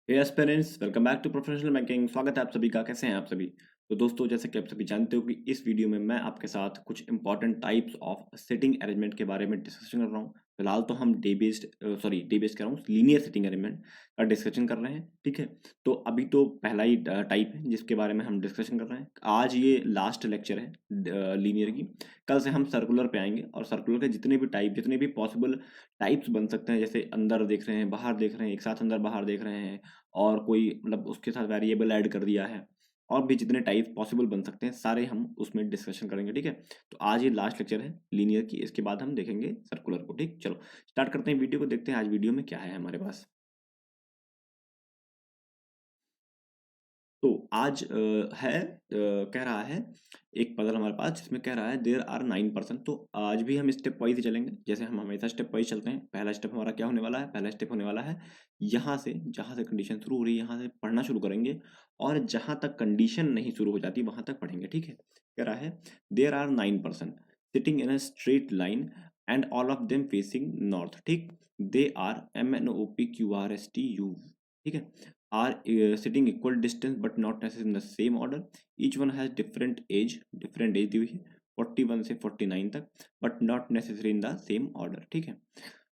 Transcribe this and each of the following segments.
Hey aspirants, welcome back to professional banking. स्वागत है आप सभी का। कैसे हैं आप सभी? तो दोस्तों, जैसे कि आप सभी जानते हो कि इस वीडियो में मैं आपके साथ कुछ important types of sitting arrangement के बारे में डिस्कशन कर रहा हूँ। फिलहाल तो हम डे बेस्ड कह रहा हूँ, लीनियर सिटिंग अरेंजमेंट का डिस्कशन कर रहे हैं। ठीक है, तो अभी तो पहला ही टाइप है जिसके बारे में हम डिस्कशन कर रहे हैं। आज ये लास्ट लेक्चर है लीनियर की। कल से हम सर्कुलर पे आएंगे और सर्कुलर के जितने भी पॉसिबल टाइप्स बन सकते हैं, जैसे अंदर देख रहे हैं, बाहर देख रहे हैं, एक साथ अंदर बाहर देख रहे हैं, और कोई मतलब उसके साथ वेरिएबल ऐड कर दिया है, और भी जितने टाइप पॉसिबल बन सकते हैं सारे हम उसमें डिस्कशन करेंगे। ठीक है, तो आज ये लास्ट लेक्चर है लीनियर की। इसके बाद हम देखेंगे सर्कुलर को। ठीक, चलो स्टार्ट करते हैं वीडियो को, देखते हैं आज वीडियो में क्या है हमारे पास। तो आज कह रहा है एक पजल हमारे पास जिसमें कह रहा है देयर आर 9%। तो आज भी हम स्टेप वाइज ही चलेंगे, जैसे हम हमेशा स्टेप वाइज चलते हैं। पहला स्टेप हमारा क्या होने वाला है? पहला स्टेप होने वाला है यहाँ से, जहाँ से कंडीशन शुरू हो रही है यहाँ से पढ़ना शुरू करेंगे, और जहाँ तक कंडीशन नहीं शुरू हो जाती वहां तक पढ़ेंगे। ठीक है, कह रहा है there are 9% sitting in a straight line and all of them facing north. ठीक, दे आर MNOPQRSTU। ठीक है, are sitting equal distance but not necessarily in the same order. Each one has different age दी हुई है 41 से 49 तक, but not necessarily in the same order। ठीक है,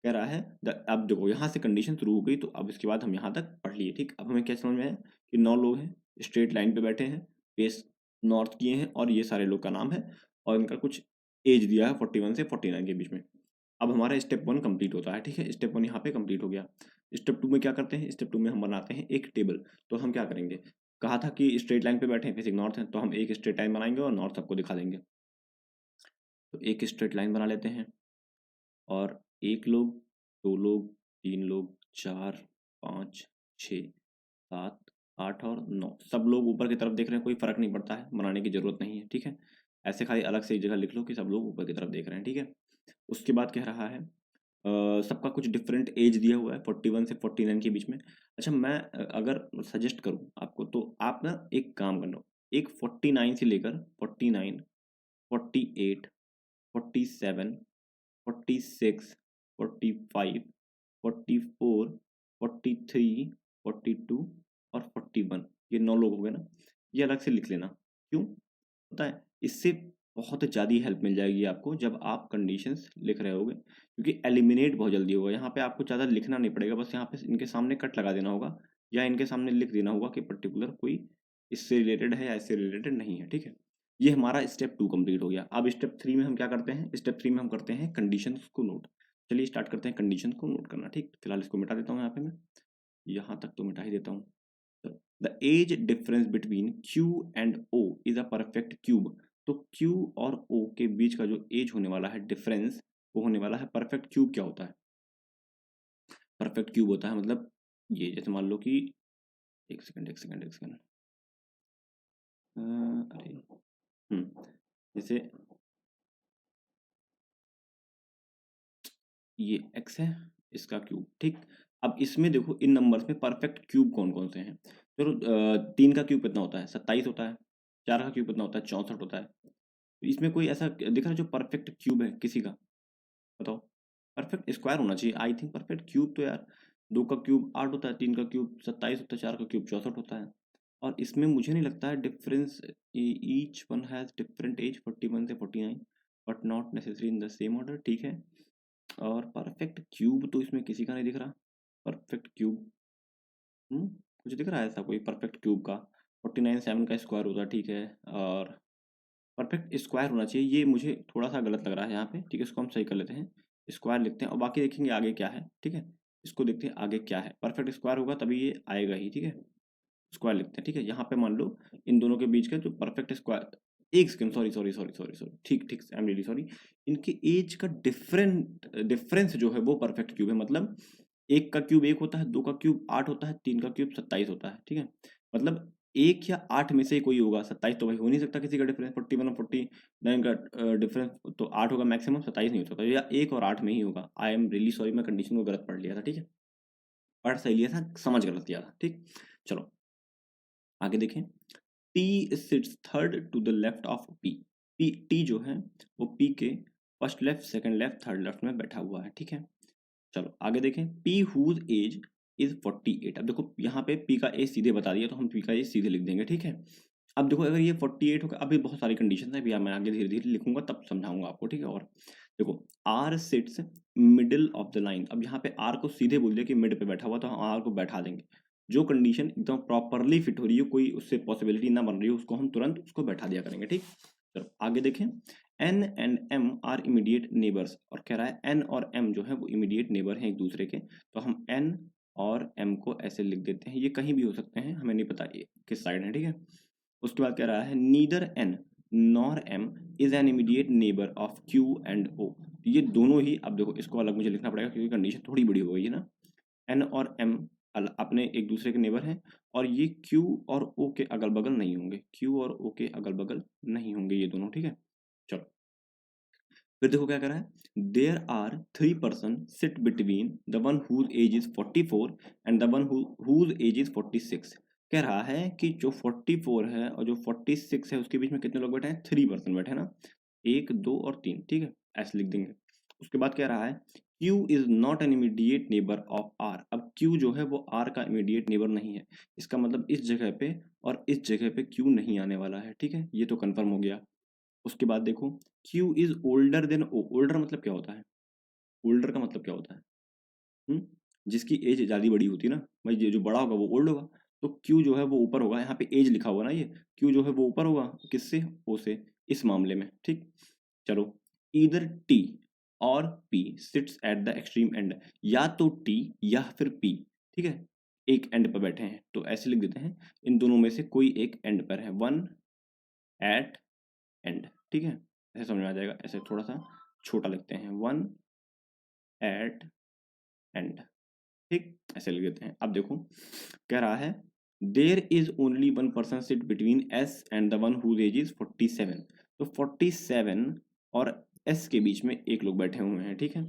कह रहा है अब देखो यहाँ से कंडीशन शुरू हो गई, तो अब इसके बाद हम यहाँ तक पढ़ लिए। ठीक, अब हमें क्या समझ में आया कि 9 लोग हैं, स्ट्रेट लाइन पे बैठे हैं, फेस नॉर्थ किए हैं, और ये सारे लोग का नाम है, और इनका कुछ एज दिया है 41 से 49 के बीच में। अब हमारा स्टेप 1 कंप्लीट होता है। ठीक है, स्टेप 1 यहाँ पे कंप्लीट हो गया। स्टेप 2 में क्या करते हैं? स्टेप 2 में हम बनाते हैं एक टेबल। तो हम क्या करेंगे? कहा था कि स्ट्रेट लाइन पे बैठे हैं, फेसिंग नॉर्थ है, तो हम एक स्ट्रेट लाइन बनाएंगे और नॉर्थ सबको दिखा देंगे। तो एक स्ट्रेट लाइन बना लेते हैं, और एक लोग, दो लोग, तीन लोग, चार, पाँच, छः, सात, आठ और नौ, सब लोग ऊपर की तरफ देख रहे हैं। कोई फर्क नहीं पड़ता है, बनाने की जरूरत नहीं है। ठीक है, ऐसे खाली अलग से एक जगह लिख लो कि सब लोग ऊपर की तरफ देख रहे हैं। ठीक है, उसके बाद कह रहा है सबका कुछ डिफरेंट एज दिया हुआ है 41 से 49 के बीच में। अच्छा, मैं अगर सजेस्ट करूं आपको, तो आप ना एक काम करना, एक 49 से लेकर 49, 48, 47, 46, 45, 44, 43, 42 और 41, ये 9 लोग हो गए ना। ये अलग से लिख लेना। क्यों पता है? इससे बहुत ज़्यादा हेल्प मिल जाएगी आपको जब आप कंडीशंस लिख रहे होगे, क्योंकि एलिमिनेट बहुत जल्दी होगा। यहाँ पे आपको ज़्यादा लिखना नहीं पड़ेगा, बस यहाँ पे इनके सामने कट लगा देना होगा, या इनके सामने लिख देना होगा कि पर्टिकुलर कोई इससे रिलेटेड है या इससे रिलेटेड नहीं है। ठीक है, ये हमारा स्टेप 2 कंप्लीट हो गया। अब स्टेप 3 में हम क्या करते हैं? स्टेप 3 में हम करते हैं कंडीशंस को नोट। चलिए स्टार्ट करते हैं कंडीशन को नोट करना। ठीक, फिलहाल इसको मिटा देता हूँ, यहाँ पे मैं यहाँ तक तो मिटा ही देता हूँ। The age difference between Q and O is a perfect cube. तो Q और O के बीच का जो एज होने वाला है डिफरेंस, वो होने वाला है परफेक्ट क्यूब। क्या होता है परफेक्ट क्यूब? होता है मतलब ये, जैसे मान लो कि एक सेकंड अरे जैसे ये x है, इसका क्यूब। ठीक, अब इसमें देखो इन नंबर्स में परफेक्ट क्यूब कौन कौन से हैं। चलो 3 का क्यूब कितना होता है? 27 होता है। 4 का क्यूब कितना होता है? 64 होता है। तो इसमें कोई ऐसा दिख रहा है जो परफेक्ट क्यूब है किसी का? बताओ। परफेक्ट स्क्वायर होना चाहिए आई थिंक। परफेक्ट क्यूब तो यार 2 का क्यूब 8 होता है, 3 का क्यूब 27 होता है, 4 का क्यूब 64 होता है। और इसमें मुझे नहीं लगता है difference, each one has different age 41 से 49, but not necessary in the same order. ठीक है, और परफेक्ट क्यूब तो इसमें किसी का नहीं दिख रहा। परफेक्ट क्यूब कुछ दिख रहा है ऐसा कोई परफेक्ट क्यूब का? 49 7 का स्क्वायर होता है। ठीक है, और परफेक्ट स्क्वायर होना चाहिए, ये मुझे थोड़ा सा गलत लग रहा है यहाँ पे। ठीक है, इसको हम सही कर लेते हैं, स्क्वायर लिखते हैं, और बाकी देखेंगे आगे क्या है। ठीक है, इसको देखते हैं आगे क्या है। परफेक्ट स्क्वायर होगा तभी ये आएगा ही। ठीक है, स्क्वायर लिखते हैं। ठीक है, यहाँ पे मान लो इन दोनों के बीच का जो परफेक्ट स्क्वायर, एक सेकंड, सॉरी, ठीक ठीक, आई एम रियली सॉरी। इनके एज का डिफरेंस जो है वो परफेक्ट क्यूब है। मतलब एक का क्यूब 1 होता है, 2 का क्यूब 8 होता है, 3 का क्यूब 27 होता है। ठीक है, मतलब 1 या 8 में से कोई होगा। 27 तो भाई हो नहीं सकता किसी का डिफरेंस। 41 और 49 का डिफरेंस तो 8 होगा मैक्सिमम, 27 नहीं हो सकता, या 1 और 8 में ही होगा। आई एम रियली सॉरी, मैं कंडीशन को गलत पढ़ लिया था। ठीक है, पढ़ सही लिया था, समझ गलत लिया था। ठीक, चलो आगे देखें। T sits third to the left of P। T जो है वो P के first left, second left, third left में बैठा हुआ है। ठीक है, चलो आगे देखें। P whose age is 48। अब देखो यहाँ पे पी का एज सीधे बता दिया तो हम पी का एज सीधे लिख देंगे, ठीक है। अब देखो अगर ये 48 होगा, अभी बहुत सारी कंडीशन है भैया, मैं आगे धीरे धीरे लिखूंगा तब समझाऊंगा आपको, ठीक है। और देखो R sits middle of the line, अब यहाँ पे आर को सीधे बोल दिया कि मिड पे बैठा हुआ, तो हम आर को बैठा देंगे। जो कंडीशन एकदम प्रॉपरली फिट हो रही है, कोई उससे पॉसिबिलिटी ना बन रही है, उसको हम तुरंत उसको बैठा दिया करेंगे, ठीक। चलो आगे देखें। N and M are immediate neighbours, और कह रहा है एन और एम जो है वो इमीडिएट नेबर हैं एक दूसरे के, तो हम एन और एम को ऐसे लिख देते हैं। ये कहीं भी हो सकते हैं, हमें नहीं पता ये किस साइड है, ठीक है। उसके बाद कह रहा है neither N nor M is an immediate neighbour of Q and O. ये दोनों ही, अब देखो इसको अलग मुझे लिखना पड़ेगा क्योंकि कंडीशन थोड़ी बड़ी हो गई है ना। एन और एम अपने एक दूसरे के नेबर हैं, और ये क्यू और ओ के अगल बगल नहीं होंगे, क्यू और ओ के अगल बगल नहीं होंगे ये दोनों, ठीक है। चलो फिर देखो क्या करा है। There are 3 person sit between the one whose age is 44 and the one whose age is 46। कह रहा है कि जो 44 है और जो 46 है उसके बीच में कितने लोग बैठे हैं, 3 पर्सन बैठे हैं ना, 1 2 और 3, ठीक है, ऐसे लिख देंगे। उसके बाद कह रहा है Q is not an immediate neighbour of R। अब Q जो है वो R का इमीडिएट नेबर नहीं है, इसका मतलब इस जगह पे और इस जगह पे Q नहीं आने वाला है, ठीक है, ये तो कंफर्म हो गया। उसके बाद देखो Q is older than O। Older मतलब क्या होता है, ओल्डर का मतलब क्या होता है, हुँ? जिसकी एज ज़्यादा बड़ी होती है ना, भाई ये जो बड़ा होगा वो ओल्ड होगा, तो Q जो है वो ऊपर होगा, यहाँ पे एज लिखा हुआ ना, ये Q जो है वो ऊपर होगा किससे, O से, इस मामले में, ठीक। चलो ईदर T और P seats at the extreme and, या तो T या फिर P, ठीक है, एक एंड पर बैठे हैं, तो ऐसे लिख देते हैं इन दोनों में से कोई एक एंड पर है, वन एट एंड, ठीक है, ऐसे समझ में आ जाएगा। ऐसे थोड़ा सा छोटा लिखते हैं, वन एट एंड, ठीक, ऐसे लिख देते हैं। अब देखो कह रहा है there is only 1 person sit between S and the one whose age is 47। तो 47 और एस के बीच में एक लोग बैठे हुए हैं, ठीक है।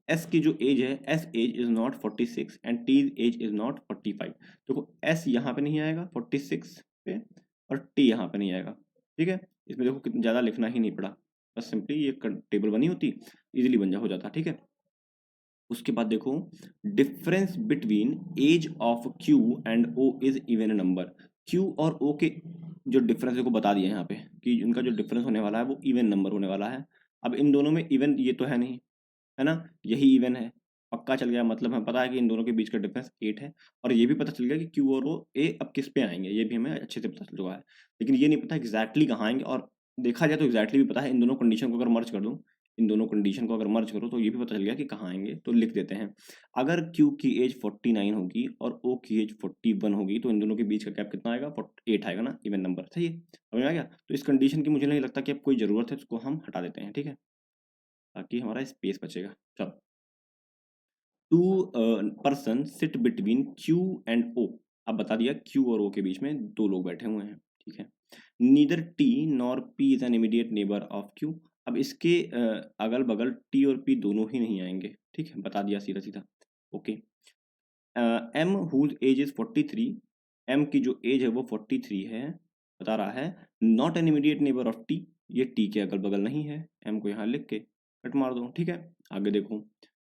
एस की जो एज है, S age is not 46 and T age is not 45। देखो एस यहाँ पे नहीं आएगा 46 पे, और टी यहाँ पे नहीं आएगा, ठीक है। इसमें देखो कितना ज़्यादा लिखना ही नहीं पड़ा, बस सिंपली ये टेबल बनी होती, इजीली बन जा हो जाता, ठीक है। उसके बाद देखो difference between age of Q and O is even number. Q और ओ के जो डिफरेंस को बता दिया यहाँ पे कि उनका जो डिफरेंस होने वाला है वो इवन नंबर होने वाला है। अब इन दोनों में इवन ये तो है नहीं, है ना, यही इवन है, पक्का चल गया, मतलब हमें पता है कि इन दोनों के बीच का डिफरेंस 8 है, और ये भी पता चल गया कि क्यू और ओ ए अब किस पे आएंगे, ये भी हमें अच्छे से पता चल चुका है। लेकिन ये नहीं पता एग्जैक्टली कहाँ आएंगे, और देखा जाए तो एग्जैक्टली भी पता है, इन दोनों कंडीशन को अगर मर्ज कर दूं, इन दोनों कंडीशन को अगर मर्ज करो तो ये भी पता चल गया कि कहाँ आएंगे, तो लिख देते हैं। अगर क्यू की एज 49 होगी और ओ की एज 41 होगी तो इन दोनों के बीच का गैप कितना आएगा, 8 आएगा ना, इवन नंबर, सही है, समझ में आ गया। तो इस कंडीशन की मुझे नहीं लगता कि अब कोई ज़रूरत है, उसको हम हटा देते हैं, ठीक है, ताकि हमारा स्पेस बचेगा। चलो 2 person sit between Q and O. अब बता दिया क्यू और ओ के बीच में 2 लोग बैठे हुए हैं, ठीक है। Neither T nor P is an immediate neighbour of Q. अब इसके अगल बगल टी और पी दोनों ही नहीं आएंगे, ठीक है, बता दिया सीधा सीधा, okay. M whose age is 43, M की जो एज है वो 43 है, बता रहा है not an immediate neighbour of T, ये टी के अगल बगल नहीं है, एम को यहाँ लिख के कट मार दो, ठीक है। आगे देखो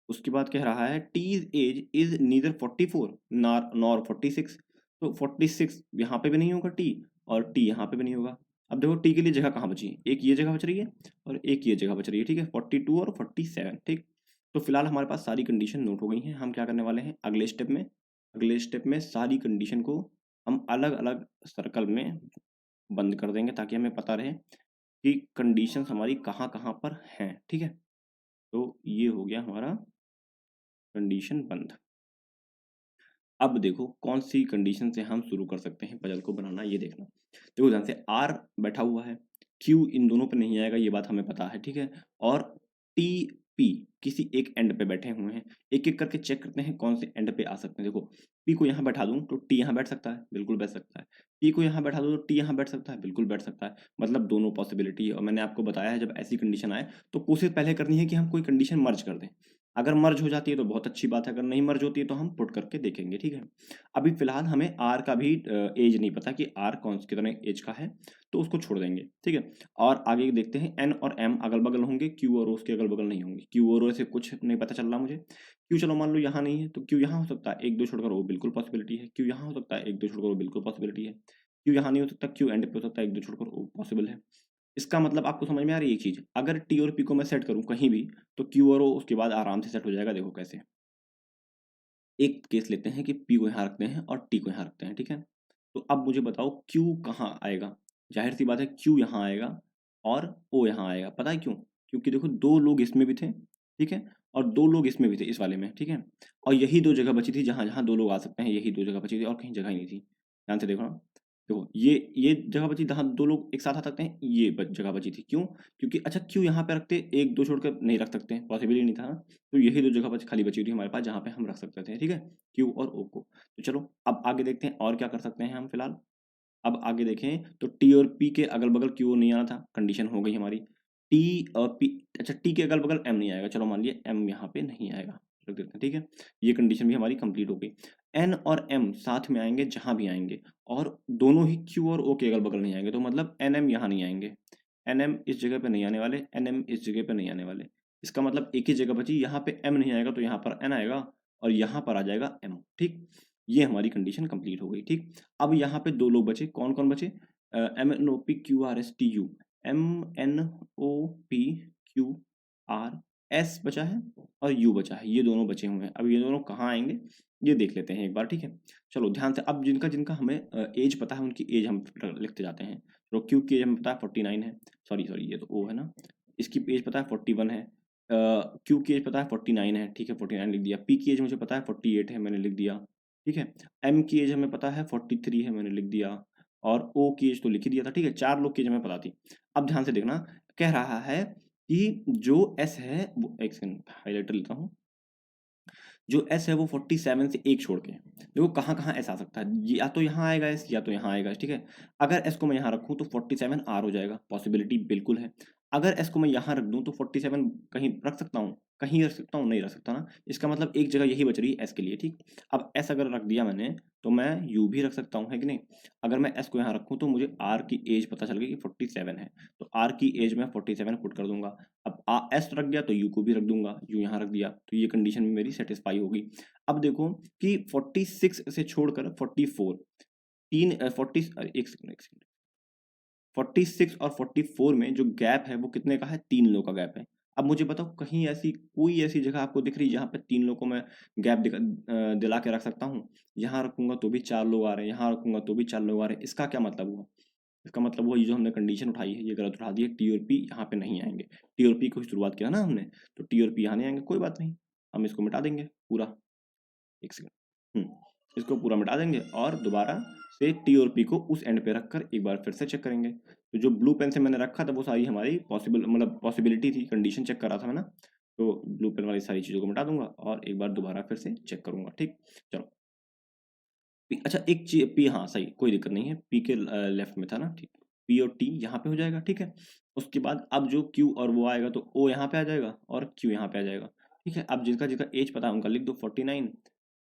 उसके बाद कह रहा है T's age is neither 44 nor 46। तो 46 यहाँ पे भी नहीं होगा टी, और टी यहाँ पे भी नहीं होगा। अब देखो टी के लिए जगह कहाँ बची है, एक ये जगह बच रही है और एक ये जगह बच रही है, ठीक है, 42 और 47, ठीक। तो फिलहाल हमारे पास सारी कंडीशन नोट हो गई हैं। हम क्या करने वाले हैं अगले स्टेप में सारी कंडीशन को हम अलग अलग सर्कल में बंद कर देंगे, ताकि हमें पता रहे कि कंडीशन हमारी कहाँ कहाँ पर हैं, ठीक है। तो ये हो गया हमारा कंडीशन बंद। अब देखो कौन सी कंडीशन से हम शुरू कर सकते हैं पजल को बनाना, ये देखना। देखो ध्यान से, आर बैठा हुआ है, क्यू इन दोनों पे नहीं आएगा, ये बात हमें पता है, ठीक है, और टी पी किसी एक एंड पे बैठे हुए हैं। एक एक करके चेक करते हैं कौन से एंड पे आ सकते हैं। देखो पी को यहाँ बैठा दूं तो टी यहाँ बैठ सकता है, बिल्कुल बैठ सकता है। पी को यहाँ बैठा दूं तो टी यहाँ बैठ सकता है, बिल्कुल बैठ सकता है। मतलब दोनों पॉसिबिलिटी है, और मैंने आपको बताया है जब ऐसी कंडीशन आए तो कोशिश पहले करनी है कि हम कोई कंडीशन मर्ज कर दें। अगर मर्ज हो जाती है तो बहुत अच्छी बात है, अगर नहीं मर्ज होती है तो हम पुट करके देखेंगे, ठीक है। अभी फिलहाल हमें आर का भी एज नहीं पता कि आर कौन कितने एज का है, तो उसको छोड़ देंगे, ठीक है। और आगे देखते हैं, एन और एम अगल बगल होंगे, क्यू और ओ उसके अगल बगल नहीं होंगे। क्यू और ओ से कुछ नहीं पता चल रहा मुझे। क्यू चलो मान लो यहाँ नहीं है, तो क्यू यहाँ हो सकता है, एक दो छोड़कर वो बिल्कुल पॉसिबिलिटी है। क्यू यहाँ हो सकता है, एक दो छोड़कर वो बिल्कुल पॉसिबिलिटी है। क्यू यहाँ नहीं हो सकता, क्यू एंड पे हो सकता है, एक दो छोड़कर वो पॉसिबल है। इसका मतलब आपको समझ में आ रही है एक चीज, अगर टी और पी को मैं सेट करूं कहीं भी, तो क्यू और ओ उसके बाद आराम से सेट हो जाएगा। देखो कैसे, एक केस लेते हैं कि पी को यहाँ रखते हैं और टी को यहाँ रखते हैं, ठीक है। तो अब मुझे बताओ क्यू कहाँ आएगा। जाहिर सी बात है क्यू यहाँ आएगा और ओ यहाँ आएगा। पता है क्यों? क्योंकि देखो दो लोग इसमें भी थे, ठीक है, और दो लोग इसमें भी थे, इस वाले में, ठीक है। और यही दो जगह बची थी जहां जहां दो लोग आ सकते हैं, यही दो जगह बची थी और कहीं जगह ही नहीं थी। ध्यान से देखो ना, देखो ये जगह बची जहाँ दो लोग एक साथ आ सकते हैं, ये जगह बची थी। क्यों? क्योंकि अच्छा क्यों यहाँ पे रखते, एक दो छोड़कर नहीं रख सकते, पॉसिबल ही नहीं था ना। तो यही दो जगह खाली बची हुई थी हमारे पास जहाँ पे हम रख सकते थे, ठीक है, क्यू और ओ को। तो चलो अब आगे देखते हैं और क्या कर सकते हैं हम फिलहाल। अब आगे देखें तो टी और पी के अगल बगल क्यू नहीं आना था, कंडीशन हो गई हमारी। टी और पी, अच्छा टी के अगल बगल एम नहीं आएगा, चलो मान लिया एम यहाँ पे नहीं आएगा, रख देते हैं, ठीक है। ये कंडीशन भी हमारी कंप्लीट हो गई। एन और एम साथ में आएंगे जहां भी आएंगे, और दोनों ही क्यू और ओ के अगल बगल नहीं आएंगे, तो मतलब एन एम यहाँ नहीं आएंगे। एन एम इस जगह पे नहीं आने वाले, एन एम इस जगह पे नहीं आने वाले। इसका मतलब एक ही जगह बची, यहाँ पे एम नहीं आएगा तो यहाँ पर एन आएगा, और यहाँ पर आ जाएगा एम, ठीक। ये हमारी कंडीशन कंप्लीट हो गई, ठीक। अब यहाँ पे दो लोग बचे, कौन कौन बचे? M N O P Q R S T U, M N O P Q R S बचा है और यू बचा है, ये दोनों बचे हुए हैं। अब ये दोनों कहाँ आएंगे ये देख लेते हैं एक बार, ठीक है। चलो ध्यान से, अब जिनका जिनका हमें एज पता है उनकी एज हम लिखते जाते हैं। तो क्यू की एज हमें पता है 49 है, सॉरी सॉरी ये तो ओ है ना। इसकी एज पता है 41 है, क्यू की एज पता है 49 है, ठीक है, 49 लिख दिया। पी की एज मुझे पता है 48 है, मैंने लिख दिया, ठीक है। एम की एज हमें पता है 43 है, मैंने लिख दिया। और ओ की एज तो लिख ही दिया था, ठीक है। चार लोग की एज हमें पता थी। अब ध्यान से देखना, कह रहा है कि जो एस है वो, एक सेकंड हाईलाइटर लेता हूँ, जो एस है वो 47 से एक छोड़ के देखो कहाँ कहाँ एस आ सकता है। या तो यहाँ आएगा एस, या तो यहाँ आएगा एस, ठीक है। अगर एस को मैं यहाँ रखूँ तो 47 आर हो जाएगा, पॉसिबिलिटी बिल्कुल है। अगर एस को मैं यहाँ रख दूँ तो 47 कहीं रख सकता हूँ, कहीं रख सकता हूँ, नहीं रख सकता ना। इसका मतलब एक जगह यही बच रही है एस के लिए, ठीक। अब एस अगर रख दिया मैंने तो मैं यू भी रख सकता हूँ, है कि नहीं। अगर मैं एस को यहाँ रखूँ तो मुझे आर की एज पता चल गई कि 47 है, तो आर की एज में 47 पुट कर दूंगा। अब एस रख दिया तो यू को भी रख दूंगा, यू यहाँ रख दिया, तो ये कंडीशन भी मेरी सेटिस्फाई होगी। अब देखो कि 46 से छोड़कर 44, तीन 40, एक सेकंड 46 और 44 में जो गैप है वो कितने का है? 3 लोग का गैप है। अब मुझे बताओ कहीं ऐसी कोई ऐसी जगह आपको दिख रही है जहाँ पे 3 लोग को मैं गैप दिला के रख सकता हूँ? यहाँ रखूंगा तो भी 4 लोग आ रहे हैं, यहाँ रखूंगा तो भी 4 लोग आ रहे हैं। इसका क्या मतलब हुआ? इसका मतलब वो ये जो हमने कंडीशन उठाई है ये गलत उठा दी है। टी और पी यहाँ पे नहीं आएंगे। टी और पी को शुरुआत किया ना हमने, तो टी और पी यहाँ नहीं आएंगे, कोई बात नहीं, हम इसको मिटा देंगे पूरा। एक सेकंड, इसको पूरा मिटा देंगे और दोबारा से टी और पी को उस एंड पे रखकर एक बार फिर से चेक करेंगे। तो जो ब्लू पेन से मैंने रखा था वो सारी हमारी पॉसिबल मतलब पॉसिबिलिटी थी, कंडीशन चेक कर रहा था मैं ना। तो ब्लू पेन वाली सारी चीज़ों को मिटा दूंगा और एक बार दोबारा फिर से चेक करूंगा, ठीक। चलो अच्छा एक चीज पी, हाँ सही, कोई दिक्कत नहीं है, पी के लेफ्ट में था ना, ठीक। पी और टी यहाँ पे हो जाएगा, ठीक है। उसके बाद अब जो क्यू और वो आएगा तो ओ यहाँ पे आ जाएगा और क्यू यहाँ पे आ जाएगा, ठीक है। अब जिनका जिनका एज पता है उनका लिख दो, 49,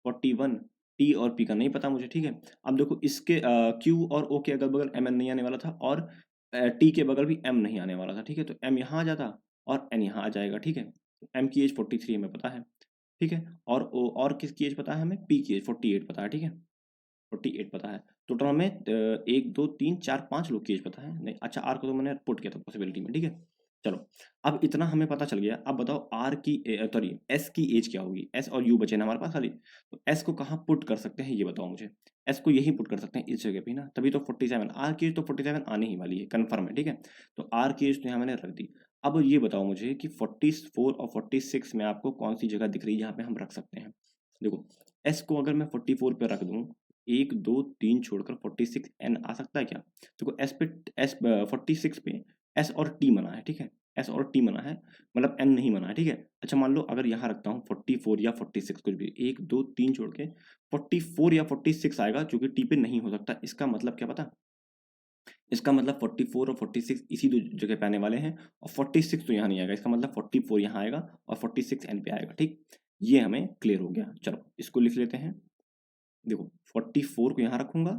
41। टी और पी का नहीं पता मुझे, ठीक है। अब देखो इसके क्यू और ओ के अगल बगल एम एन नहीं आने वाला था, और टी के बगल भी एम नहीं आने वाला था, ठीक है। तो एम यहाँ आ जाता और एन यहाँ आ जाएगा, ठीक है। एम की एज 43 हमें पता है, ठीक है। और ओ और किसकी एज पता है हमें? पी की एज 48 पता है, ठीक है। 48 पता है। टोटल हमें 1 2 3 4 5 लोग की एज पता है, नहीं अच्छा आर को तो मैंने पुट किया था पॉसिबिलिटी में, ठीक है। चलो अब इतना हमें पता चल गया। अब बताओ आर की सॉरी एस की एज क्या होगी? एस और यू बचे ना हमारे पास खाली, तो एस को कहाँ पुट कर सकते हैं ये बताओ मुझे। एस को यही पुट कर सकते हैं इस जगह पे ना, तभी तो 47 आर की एज तो 47 आने ही वाली है, कन्फर्म है, ठीक है। तो आर की एज तो यहाँ मैंने रख दी। अब ये बताओ मुझे कि 44 और 46 में आपको कौन सी जगह दिख रही है जहाँ पे हम रख सकते हैं? देखो एस को अगर मैं 44 पे रख दूं, 1 2 3 छोड़कर 46 एन आ सकता है क्या? देखो एस पे, एस 46 पे एस और टी मना है, ठीक है। एस और टी मना है, मतलब एन नहीं मना है, ठीक है। अच्छा मान लो अगर यहाँ रखता हूँ 44 या 46 कुछ भी, 1 2 3 छोड़ के 44 या 46 आएगा जो कि टी पे नहीं हो सकता। इसका मतलब क्या पता? इसका मतलब 44 और 46 इसी दो जगह पे आने वाले हैं, और 46 तो यहाँ नहीं आएगा, इसका मतलब 44 यहाँ आएगा और 46 एन पे आएगा। ठीक, ये हमें क्लियर हो गया। चलो इसको लिख लेते हैं। देखो 44 को यहाँ रखूंगा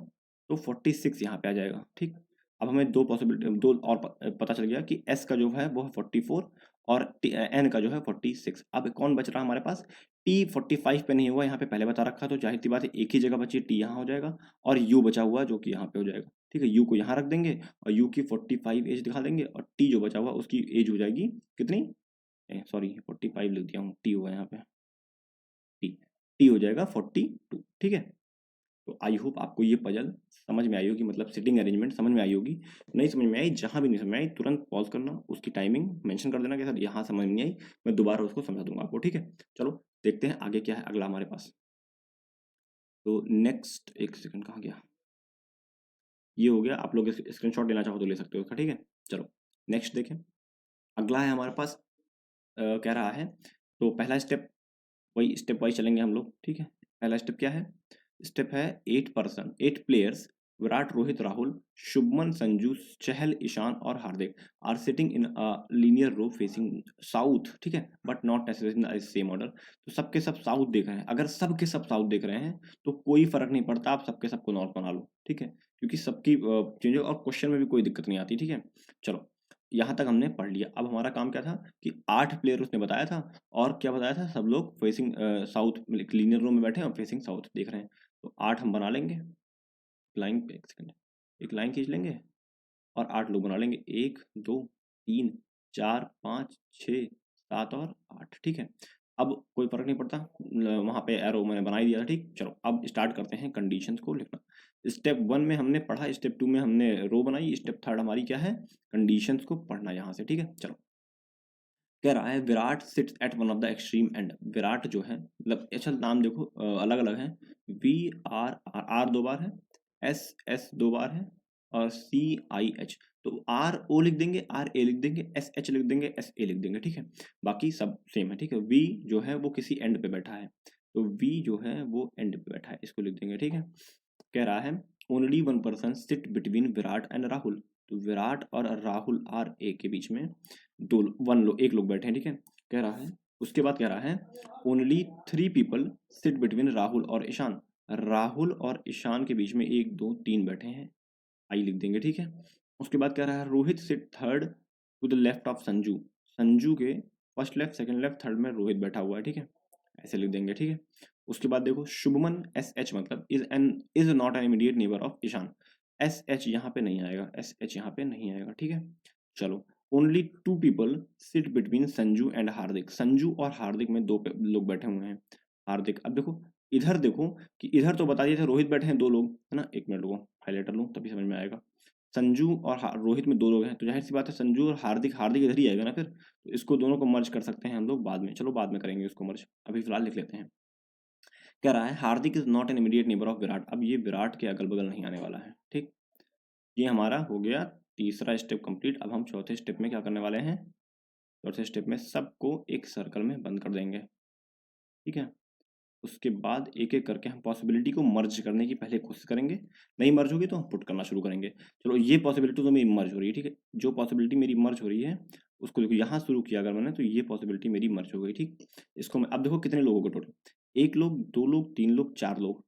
तो 46 यहाँ पे आ जाएगा। ठीक, अब हमें दो पॉसिबिलिटी, दो और पता चल गया कि एस का जो है वो है 44 और एन का जो है 46। अब कौन बच रहा हमारे पास? टी 45 पे नहीं हुआ, यहाँ पे पहले बता रखा, तो जाहिर सी बात है एक ही जगह बची, टी यहाँ हो जाएगा और यू बचा हुआ जो कि यहाँ पे हो जाएगा। ठीक है, यू को यहाँ रख देंगे और यू की 45 एज दिखा देंगे, और टी जो बचा हुआ उसकी एज हो जाएगी कितनी, सॉरी 45 लिख दिया हूँ, टी हुआ यहाँ पे, टी टी हो जाएगा 42। ठीक है, तो आई होप आपको ये पजल समझ में आई होगी, मतलब सिटिंग अरेंजमेंट समझ में आई होगी। नहीं समझ में आई, जहां भी नहीं समझ में आई तुरंत पॉज करना, उसकी टाइमिंग मेंशन कर देना कि सर यहाँ समझ में नहीं आई, मैं दोबारा उसको समझा दूंगा आपको। ठीक है, चलो देखते हैं आगे क्या है अगला हमारे पास। तो नेक्स्ट, एक सेकंड कहाँ गया, ये हो गया। आप लोग स्क्रीनशॉट लेना चाहो तो ले सकते हो उसका। ठीक है, चलो नेक्स्ट देखें। अगला है हमारे पास कह रहा है, तो पहला स्टेप वही स्टेप वाइज चलेंगे हम लोग। ठीक है, पहला स्टेप क्या है? स्टेप है 8 प्लेयर्स विराट, रोहित, राहुल, शुभमन, संजू, चहल, ईशान और Hardik are sitting in a linear row facing south. ठीक है, but not necessary in same order. तो सबके सब साउथ देख रहे हैं, अगर सबके सब साउथ देख रहे हैं तो कोई फर्क नहीं पड़ता, आप सबके सबको नॉर्थ बना लो। ठीक है, क्योंकि सबकी चेंज, और क्वेश्चन में भी कोई दिक्कत नहीं आती। ठीक है, चलो यहाँ तक हमने पढ़ लिया। अब हमारा काम क्या था कि 8 प्लेयर उसने बताया था, और क्या बताया था, सब लोग फेसिंग साउथ, लीनियर रो में बैठे हैं और फेसिंग साउथ देख रहे हैं। तो 8 हम बना लेंगे, लाइन पे एक सेकंड, एक लाइन खींच लेंगे और 8 लोग बना लेंगे, 1 2 3 4 5 6 7 और 8। ठीक है, अब कोई फर्क नहीं पड़ता, वहां पे एरो मैंने बना ही दिया था। ठीक, चलो अब स्टार्ट करते हैं कंडीशंस को लिखना। स्टेप 1 में हमने पढ़ा, स्टेप 2 में हमने रो बनाई, स्टेप 3 हमारी क्या है, कंडीशंस को पढ़ना यहाँ से। ठीक है, चलो कह रहा है Virat seats at one of the extreme and. Virat जो है, मतलब अच्छा नाम देखो अलग अलग है, वी आर आर, आर दो बार है, एस एस दो बार है, और सी आई एच। तो आर ओ लिख देंगे, आर ए लिख देंगे, एस एच लिख देंगे, एस ए लिख देंगे। ठीक है, बाकी सब सेम है। ठीक है, वी जो है वो किसी एंड पे बैठा है, तो वी जो है वो एंड पे बैठा है, इसको लिख देंगे। ठीक है, कह रहा है only one person sit between Virat and Rahul. तो विराट और राहुल आर ए के बीच में दो वन लोग, एक लोग बैठे हैं। ठीक है, कह रहा है, उसके बाद कह रहा है only 3 people sit between Rahul और ईशान। राहुल और ईशान के बीच में 1 2 3 बैठे हैं, आई लिख देंगे। ठीक है, उसके बाद कह रहा है Rohit sit third to the left of Sanju. Sanju के first left, second left, third में रोहित बैठा हुआ है। ठीक है, ऐसे लिख देंगे। ठीक है, उसके बाद देखो शुभमन एस एच, मतलब is not an immediate neighbour of Ishan. S H यहाँ पे नहीं आएगा, एस एच यहाँ पे नहीं आएगा। ठीक है, चलो only 2 people sit between Sanju and Hardik. Sanju और हार्दिक में दो लोग बैठे हुए हैं। हार्दिक, अब देखो इधर देखो कि इधर तो बता दिए थे रोहित बैठे हैं 2 लोग, है ना। एक मिनट रुको, हाईलाइटर लूँ तभी समझ में आएगा। संजू और रोहित में 2 लोग हैं, तो जाहिर सी बात है संजू और हार्दिक, हार्दिक इधर ही आएगा ना फिर, तो इसको दोनों को मर्ज कर सकते हैं हम लोग बाद में। चलो बाद में करेंगे उसको मर्ज, अभी फिलहाल लिख लेते हैं। कह रहा है Hardik is not an immediate neighbour of Virat. अब ये विराट के अगल बगल नहीं आने वाला है। ठीक, ये हमारा हो गया तीसरा स्टेप कंप्लीट। अब हम चौथे स्टेप में क्या करने वाले हैं, चौथे स्टेप में सबको एक सर्कल में बंद कर देंगे। ठीक है, उसके बाद एक एक करके हम पॉसिबिलिटी को मर्ज करने की पहले कोशिश करेंगे, नहीं मर्ज होगी तो हम पुट करना शुरू करेंगे। चलो ये पॉसिबिलिटी तो मेरी मर्ज हो रही है। ठीक है, जो पॉसिबिलिटी मेरी मर्ज हो रही है उसको देखो, यहाँ शुरू किया अगर मैंने, तो ये पॉसिबिलिटी मेरी मर्ज हो गई। ठीक, इसको मैं अब देखो कितने लोगों को टोटल, 1 लोग, 2 लोग, 3 लोग, 4 लोग,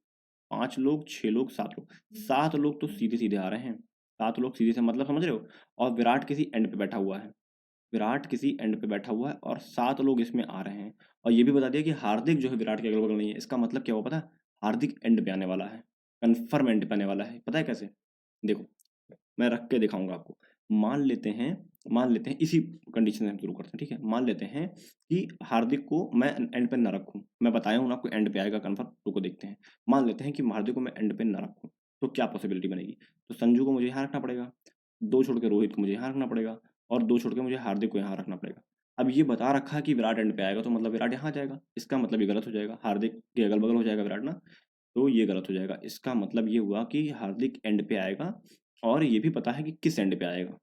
5 लोग, 6 लोग, 7 लोग, 7 लोग तो सीधे सीधे आ रहे हैं। 7 लोग सीधे से मतलब समझ रहे हो, और विराट किसी एंड पे बैठा हुआ है, विराट किसी एंड पे बैठा हुआ है और 7 लोग इसमें आ रहे हैं। और ये भी बता दिया कि हार्दिक जो है विराट के अगल बगल नहीं है। इसका मतलब क्या हुआ पता है, हार्दिक एंड पे आने वाला है, कन्फर्म एंड पे आने वाला है। पता है कैसे, देखो मैं रख के दिखाऊंगा आपको। मान लेते हैं, मान लेते हैं इसी कंडीशन से हम शुरू करते हैं। ठीक है, मान लेते हैं कि हार्दिक को मैं एंड पे ना रखूं, मैं बताया हूं आपको एंड पे आएगा कन्फर्म, रुको देखते हैं। मान लेते हैं कि हार्दिक को मैं एंड पे ना रखूं, तो क्या पॉसिबिलिटी बनेगी। तो संजू को मुझे यहाँ रखना पड़ेगा, 2 छोड़ के रोहित को मुझे यहाँ रखना पड़ेगा, और 2 छोड़ के मुझे हार्दिक को यहाँ रखना पड़ेगा। अब ये बता रखा है कि विराट एंड पे आएगा, तो मतलब विराट यहाँ जाएगा, इसका मतलब ये गलत हो जाएगा, हार्दिक के अगल बगल हो जाएगा विराट ना, तो ये गलत हो जाएगा। इसका मतलब ये हुआ कि हार्दिक एंड पे आएगा, और ये भी पता है कि किस एंड पे आएगा,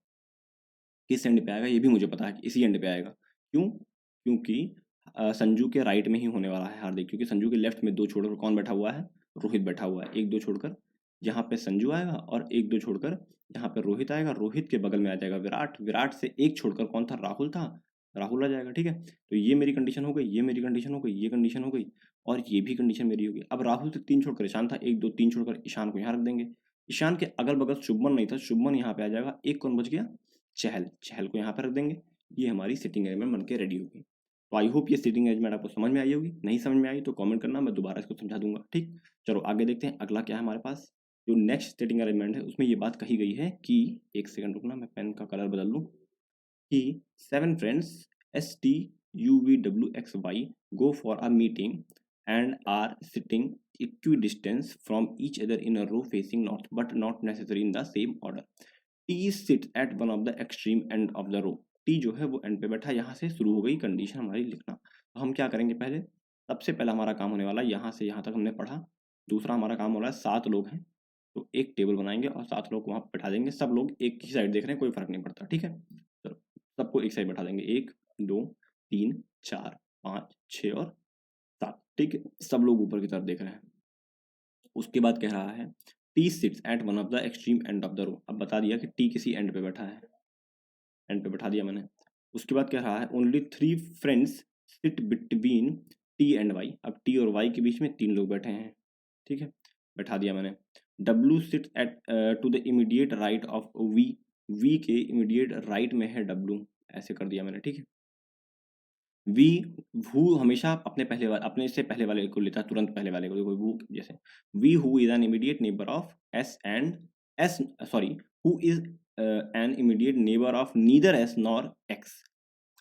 किस एंड पे आएगा ये भी मुझे पता है कि इसी एंड पे आएगा। क्यों, क्योंकि संजू के राइट में ही होने वाला है हार्दिक, क्योंकि संजू के लेफ्ट में 2 छोड़कर कौन बैठा हुआ है, रोहित बैठा हुआ है, 1 2 छोड़कर यहाँ पे संजू आएगा और 1-2 छोड़कर यहाँ पे रोहित आएगा, रोहित के बगल में आ जाएगा विराट, विराट से 1 छोड़कर कौन था? राहुल था, राहुल आ जाएगा, ठीक है? तो ये मेरी कंडीशन हो गई, ये मेरी कंडीशन हो गई, ये कंडीशन हो गई और ये भी कंडीशन मेरी हो गई। अब राहुल से 3 छोड़कर ईशान था, 1, 2, 3 छोड़कर ईशान को यहाँ रख देंगे। ईशान के अगल-बगल शुभमन नहीं था, शुभमन यहाँ पे आ जाएगा, एक कौन बच गया? चहल, चहल को यहाँ पे रख देंगे। ये हमारी सिटिंग अरेंजमेंट बन के रेडी हो गई। तो आई होप ये सिटिंग अरेंजमेंट आपको समझ में आई होगी। नहीं समझ में आई तो कमेंट करना, मैं दोबारा इसको समझा दूंगा, ठीक? चलो आगे देखते हैं अगला क्या है हमारे पास। जो नेक्स्ट सिटिंग अरेंजमेंट है उसमें ये बात कही गई है कि, एक सेकंड रुकना, मैं पेन का कलर बदल लूँ, कि 7 friends STUVWXY go for a meeting and are sitting equidistant from each other in a row facing north but not necessarily in the same order. T sits at one of the extreme end of the row. T जो है वो and पे बैठा है। यहाँ से शुरू हो गई कंडीशन हमारी लिखना। तो हम क्या करेंगे? पहले सबसे पहला हमारा काम होने वाला है, यहाँ से यहाँ तक हमने पढ़ा। दूसरा हमारा काम हो रहा है, 7 लोग हैं तो एक टेबल बनाएंगे और 7 लोग को वहाँ बैठा देंगे। सब लोग एक ही साइड देख रहे हैं, कोई फर्क नहीं पड़ता, ठीक है? चलो सबको एक साइड बैठा देंगे, 1 2 3 4 5 6 और 7, ठीक है? सब लोग ऊपर की तरफ देख रहे हैं। उसके बाद कह रहा है T sits at one of the extreme end of the row. अब बता दिया कि टी किसी एंड पे बैठा है, एंड पे बैठा दिया मैंने। उसके बाद कह रहा है only 3 friends sit between T and Y. अब टी और वाई के बीच में 3 लोग बैठे हैं, ठीक है? बैठा दिया मैंने। W sit at to the immediate right of V. V के इमीडिएट राइट में है डब्ल्यू, ऐसे कर दिया मैंने, ठीक है? वी, हु हमेशा अपने से पहले वाले को लेता है, तुरंत पहले वाले को। देखो हु जैसे V who is an immediate neighbour of S and S, sorry, who is an immediate neighbour of neither S nor X.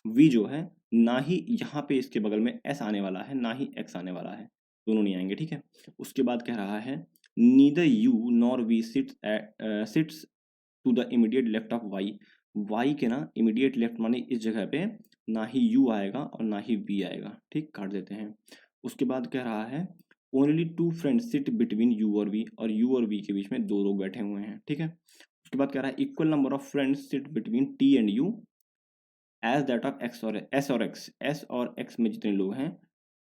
V जो है ना ही यहाँ पे इसके बगल में एस आने वाला है ना ही एक्स आने वाला है, दोनों नहीं आएंगे, ठीक है? उसके बाद कह रहा है neither U nor V sits to the immediate left of Y. Y के ना इमीडिएट लेफ्ट माने इस जगह पे ना ही यू आएगा और ना ही वी आएगा, ठीक? काट देते हैं। उसके बाद कह रहा है only 2 friends sit between you और वी, और यू और वी के बीच में 2 लोग बैठे हुए हैं, ठीक है? उसके बाद कह रहा है equal number of friends sit between T and U as that of X और एस और एक्स। एस और एक्स में जितने लोग हैं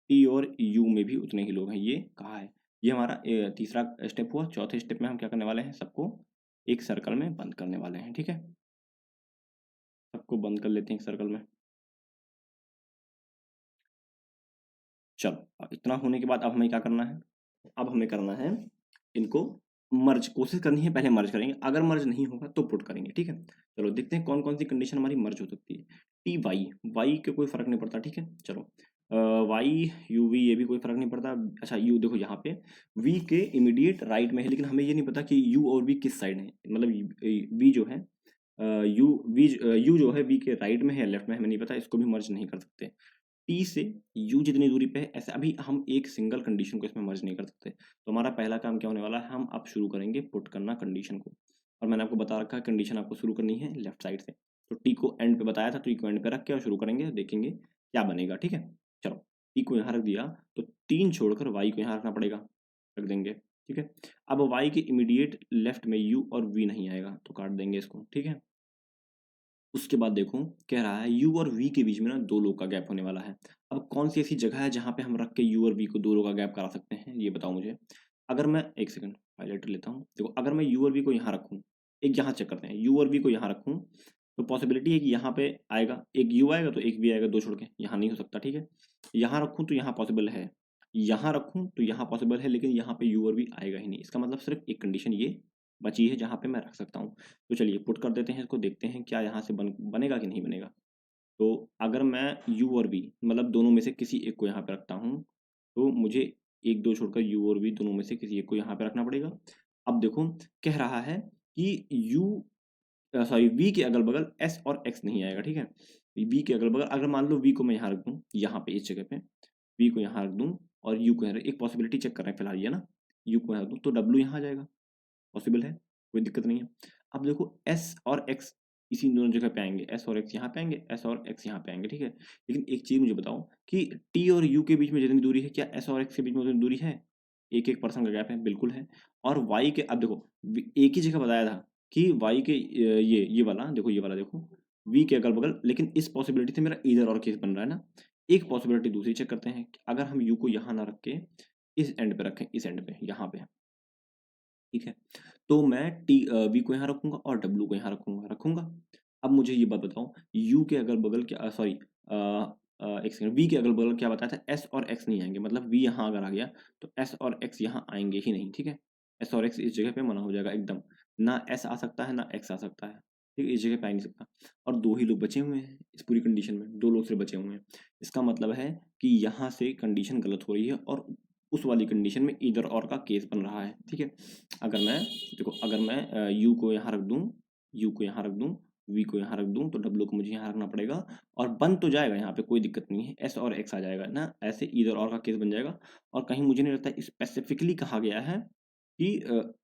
टी और यू में भी उतने ही लोग हैं, ये कहा है। ये हमारा तीसरा स्टेप हुआ। चौथे स्टेप में हम क्या करने वाले हैं? सबको एक सर्कल में बंद करने वाले हैं, ठीक है? सबको बंद कर लेते हैं एक सर्कल में। चलो इतना होने के बाद अब हमें क्या करना है? अब हमें करना है इनको मर्ज, कोशिश करनी है, पहले मर्ज करेंगे, अगर मर्ज नहीं होगा तो पुट करेंगे, ठीक है? चलो देखते हैं कौन कौन सी कंडीशन हमारी मर्ज हो सकती है। टी वाई, वाई के कोई फर्क नहीं पड़ता, ठीक है? चलो वाई यू वी ये भी कोई फर्क नहीं पड़ता। अच्छा यू देखो यहाँ पे वी के इमीडिएट राइट में है, लेकिन हमें ये नहीं पता कि यू और वी किस साइड है। मतलब वी जो है यू जो है वी के राइट में है या लेफ्ट में, हमें नहीं पता, इसको भी मर्ज नहीं कर सकते। टी से यू जितनी दूरी पे है, ऐसे अभी हम एक सिंगल कंडीशन को इसमें मर्ज नहीं कर सकते। तो हमारा पहला काम क्या होने वाला है? हम अब शुरू करेंगे पुट करना कंडीशन को, और मैंने आपको बता रखा है कंडीशन आपको शुरू करनी है लेफ्ट साइड से। तो टी को एंड पे बताया था, टी को एंड पे रख के और शुरू करेंगे, देखेंगे क्या बनेगा, ठीक है? चलो टी को यहाँ रख दिया तो 3 छोड़कर वाई को यहाँ रखना पड़ेगा, रख देंगे, ठीक है? अब वाई के इमीडिएट लेफ्ट में यू और वी नहीं आएगा तो काट देंगे इसको, ठीक है? उसके बाद देखो कह रहा है यू और वी के बीच में ना 2 लोग का गैप होने वाला है। अब कौन सी ऐसी जगह है जहाँ पे हम रख के यू और वी को 2 लोग का गैप करा सकते हैं, ये बताओ मुझे। अगर मैं एक सेकंड हाइलाइटर लेता हूँ। देखो अगर मैं यू और वी को यहाँ रखूँ, एक यहाँ चेक करते हैं, यू और वी को यहाँ रखूँ तो पॉसिबिलिटी है कि यहाँ पे आएगा, एक यू आएगा तो एक वी आएगा, 2 छोड़ के। यहाँ नहीं हो सकता, ठीक है? यहाँ रखूँ तो यहाँ पॉसिबल है, यहाँ रखूँ तो यहाँ पॉसिबल है, लेकिन यहाँ पे यू और वी आएगा ही नहीं। इसका मतलब सिर्फ एक कंडीशन ये बची है जहाँ पे मैं रख सकता हूँ। तो चलिए पुट कर देते हैं इसको, देखते हैं क्या यहाँ से बनेगा कि नहीं बनेगा। तो अगर मैं यू और वी मतलब दोनों में से किसी एक को यहाँ पे रखता हूँ तो मुझे 1-2 छोड़कर यू और वी दोनों में से किसी एक को यहाँ पे रखना पड़ेगा। अब देखो कह रहा है कि सॉरी वी के अगल-बगल एस और एक्स नहीं आएगा, ठीक है? वी के अगल-बगल अगर मान लो वी को मैं यहाँ रख दूँ, यहाँ पे इस जगह पे वी को यहाँ रख दूँ और यू को यहाँ एक पॉसिबिलिटी चेक कर रहे हैं फिलहाल ये ना, यू को यहाँ रख दूँ तो डब्ल्यू यहाँ आ जाएगा, पॉसिबल है, कोई दिक्कत नहीं है। अब देखो एस और एक्स इसी दोनों जगह पे आएँगे, एस और एक्स यहाँ पे आएँगे, एस और एक्स यहाँ पे आएँगे, ठीक है? लेकिन एक चीज़ मुझे बताओ कि टी और यू के बीच में जितनी दूरी है, क्या एस और एक्स के बीच में उतनी दूरी है? 1-1 पर्सन का गैप है, बिल्कुल है। और वाई के अब देखो एक ही जगह बताया था कि वाई के ये वाला देखो, ये वाला देखो वी के अगल-बगल, लेकिन इस पॉसिबिलिटी से मेरा ईदर और केस बन रहा है ना। एक पॉसिबिलिटी दूसरी चेक करते हैं, अगर हम यू को यहाँ ना रख के इस एंड पे रखें, इस एंड पे, यहाँ पे ठीक है। तो मैं वी को यहाँ रखूंगा और डब्ल्यू को यहाँ रखूंगा। अब मुझे ये बात बताओ, यू के अगल बगल क्या, सॉरी, एक सेकंड, वी के अगल बगल क्या बताया था, एस और एक्स नहीं आएंगे, मतलब वी यहाँ अगर आ गया तो एस और एक्स यहाँ आएंगे ही नहीं। ठीक है, एस और एक्स इस जगह पे मना हो जाएगा एकदम, ना एस आ सकता है ना एक्स आ सकता है। ठीक है, इस जगह पे आ नहीं सकता। और दो ही लोग बचे हुए हैं इस पूरी कंडीशन में, दो लोग से बचे हुए हैं। इसका मतलब है कि यहाँ से कंडीशन गलत हो रही है और उस वाली कंडीशन में इधर और का केस बन रहा है। ठीक है, अगर मैं, देखो, अगर मैं यू को यहाँ रख दूँ, यू को यहाँ रख दूँ, वी को यहाँ रख दूँ, तो डब्ल्यू को मुझे यहाँ रखना पड़ेगा और बन तो जाएगा, यहाँ पे कोई दिक्कत नहीं है, एस और एक्स आ जाएगा ना, ऐसे इधर और का केस बन जाएगा। और कहीं मुझे नहीं लगता स्पेसिफिकली कहा गया है कि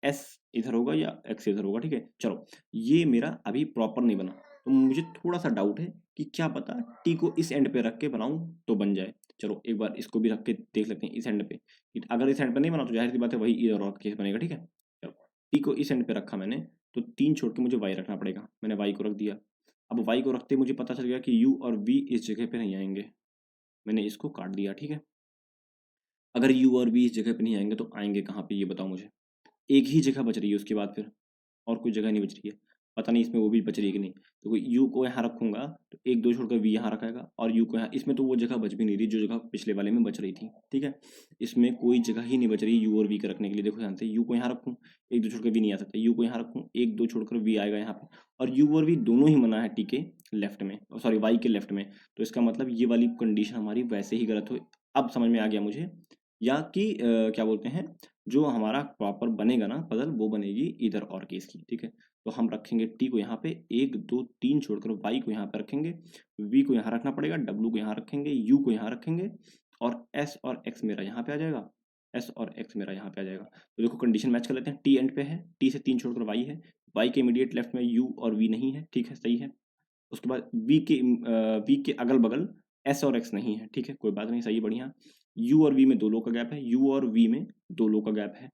एस इधर होगा या एक्स इधर होगा। ठीक है, चलो, ये मेरा अभी प्रॉपर नहीं बना, तो मुझे थोड़ा सा डाउट है कि क्या पता टी को इस एंड पे रख के बनाऊं तो बन जाए। चलो एक बार इसको भी रख के देख लेते हैं इस एंड पे, अगर इस एंड पे नहीं बना तो जाहिर सी बात है वही इधर और केस बनेगा। ठीक है, चलो, टी को इस एंड पे रखा मैंने, तो 3 छोड़ के मुझे वाई रखना पड़ेगा, मैंने वाई को रख दिया। अब वाई को रखते मुझे पता चल गया कि यू और वी इस जगह पे नहीं आएंगे, मैंने इसको काट दिया। ठीक है, अगर यू और वी इस जगह पे नहीं आएंगे तो आएंगे कहाँ पे, ये बताओ मुझे। एक ही जगह बच रही है उसके बाद फिर, और कोई जगह नहीं बच रही है। पता नहीं इसमें वो भी बच रही है कि नहीं। तो यू को यहाँ रखूंगा तो एक दो छोड़कर वी यहाँ रखेगा, और यू को यहाँ, इसमें तो वो जगह बच भी नहीं रही जो जगह पिछले वाले में बच रही थी। ठीक है, इसमें कोई जगह ही नहीं बच रही यू और वी के रखने के लिए। देखो ध्यान से, यू को यहाँ रखूँ, एक दो छोड़कर वी नहीं आ सकता, यू को यहाँ रखूँ, एक दो छोड़कर वी आएगा यहाँ पे, और यू और वी दोनों ही मना है टी के लेफ्ट में, सॉरी वाई के लेफ्ट में। तो इसका मतलब ये वाली कंडीशन हमारी वैसे ही गलत हुई। अब समझ में आ गया मुझे, या कि क्या बोलते हैं, जो हमारा प्रॉपर बनेगा ना पजल, वो बनेगी इधर और केस की। ठीक है, तो हम रखेंगे टी को यहाँ पे, एक दो तीन छोड़कर वाई को यहाँ पे रखेंगे, वी को यहाँ रखना पड़ेगा, डब्ल्यू को यहाँ रखेंगे, यू को यहाँ रखेंगे, और एस और एक्स मेरा यहाँ पे आ जाएगा, एस और एक्स मेरा यहाँ पे आ जाएगा। तो देखो कंडीशन मैच कर लेते हैं, टी एंड पे है, टी से 3 छोड़कर वाई है, वाई के इमीडिएट लेफ्ट में यू और वी नहीं है। ठीक है, सही है। उसके बाद वी के अगल बगल एस और एक्स नहीं है। ठीक है, कोई बात नहीं, सही है, बढ़िया। यू और वी में 2 लो का गैप है, यू और वी में 2 लो का गैप है।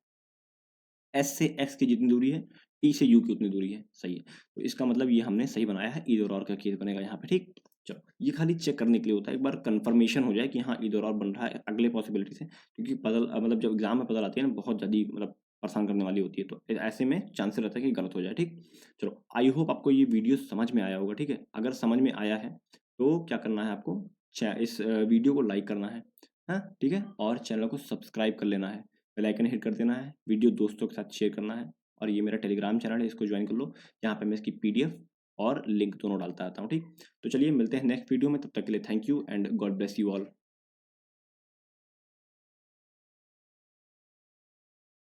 एस से एक्स की जितनी दूरी है, टी से यू की उतनी दूरी है। सही है, तो इसका मतलब ये हमने सही बनाया है, इधर और का केस बनेगा यहाँ पे। ठीक, चलो, ये खाली चेक करने के लिए होता है, एक बार कंफर्मेशन हो जाए कि हाँ इधर और बन रहा है अगले पॉसिबिलिटी से, क्योंकि पजल मतलब जब एग्जाम में पजल आती है ना, बहुत ज़्यादा मतलब परेशान करने वाली होती है, तो ऐसे में चांसेस रहता है कि गलत हो जाए। ठीक, चलो, आई होप आपको ये वीडियो समझ में आया होगा। ठीक है, अगर समझ में आया है तो क्या करना है आपको, इस वीडियो को लाइक करना है, हाँ ठीक है, और चैनल को सब्सक्राइब कर लेना है, बेल आइकन हिट कर देना है, वीडियो दोस्तों के साथ शेयर करना है। और ये मेरा टेलीग्राम चैनल है, इसको ज्वाइन कर लो, यहाँ पे मैं इसकी पीडीएफ और लिंक दोनों डालता आता हूँ। ठीक, तो चलिए मिलते हैं नेक्स्ट वीडियो में, तब तक के लिए thank you and God bless you all.